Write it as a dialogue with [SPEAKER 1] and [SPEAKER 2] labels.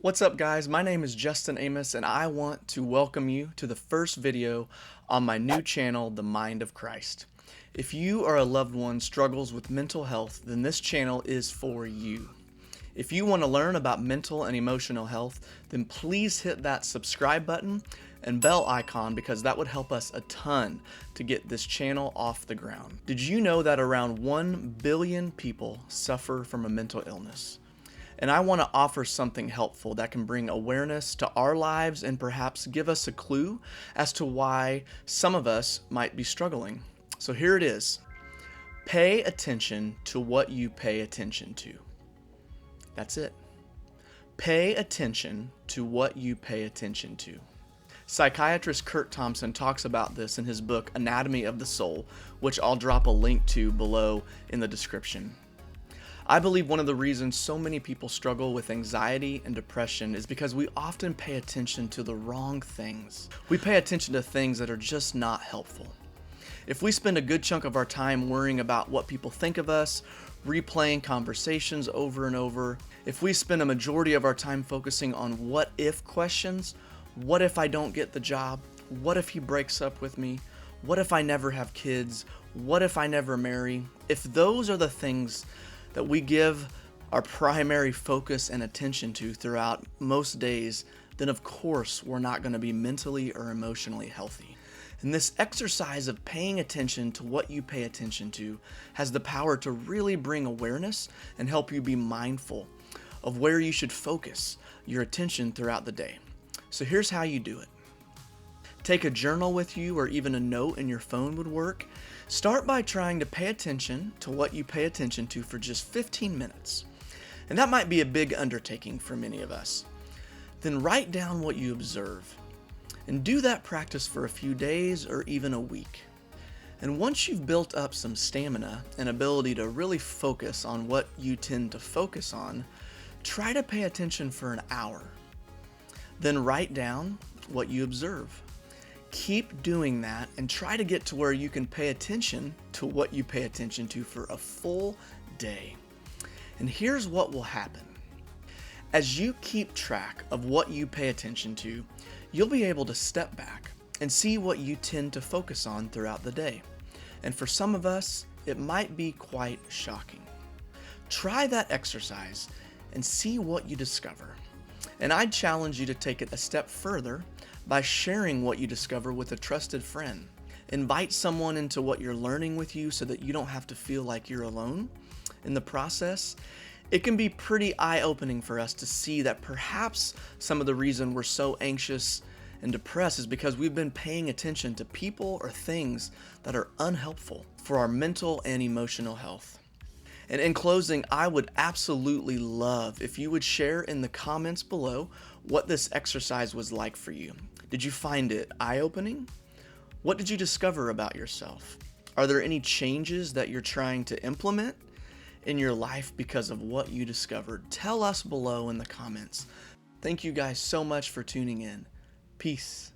[SPEAKER 1] What's up, guys? My name is Justin Amos, and I want to welcome you to the first video on my new channel, The Mind of Christ. If you or a loved one struggles with mental health, then this channel is for you. If you want to learn about mental and emotional health, then please hit that subscribe button and bell icon because that would help us a ton to get this channel off the ground. Did you know that around 1 billion people suffer from a mental illness? And I want to offer something helpful that can bring awareness to our lives and perhaps give us a clue as to why some of us might be struggling. So here it is. Pay attention to what you pay attention to. That's it. Pay attention to what you pay attention to. Psychiatrist Kurt Thompson talks about this in his book, Anatomy of the Soul, which I'll drop a link to below in the description. I believe one of the reasons so many people struggle with anxiety and depression is because we often pay attention to the wrong things. We pay attention to things that are just not helpful. If we spend a good chunk of our time worrying about what people think of us, replaying conversations over and over, if we spend a majority of our time focusing on what if questions, what if I don't get the job? What if he breaks up with me? What if I never have kids? What if I never marry? If those are the things that we give our primary focus and attention to throughout most days, then of course we're not going to be mentally or emotionally healthy. And this exercise of paying attention to what you pay attention to has the power to really bring awareness and help you be mindful of where you should focus your attention throughout the day. So here's how you do it. Take a journal with you, or even a note in your phone would work. Start by trying to pay attention to what you pay attention to for just 15 minutes. And that might be a big undertaking for many of us. Then write down what you observe. And do that practice for a few days or even a week. And once you've built up some stamina and ability to really focus on what you tend to focus on, try to pay attention for an hour. Then write down what you observe. Keep doing that and try to get to where you can pay attention to what you pay attention to for a full day. And here's what will happen. As you keep track of what you pay attention to, you'll be able to step back and see what you tend to focus on throughout the day. And for some of us, it might be quite shocking. Try that exercise and see what you discover. And I'd challenge you to take it a step further by sharing what you discover with a trusted friend. Invite someone into what you're learning with you so that you don't have to feel like you're alone in the process. It can be pretty eye-opening for us to see that perhaps some of the reason we're so anxious and depressed is because we've been paying attention to people or things that are unhelpful for our mental and emotional health. And in closing, I would absolutely love if you would share in the comments below what this exercise was like for you. Did you find it eye-opening? What did you discover about yourself? Are there any changes that you're trying to implement in your life because of what you discovered? Tell us below in the comments. Thank you guys so much for tuning in. Peace.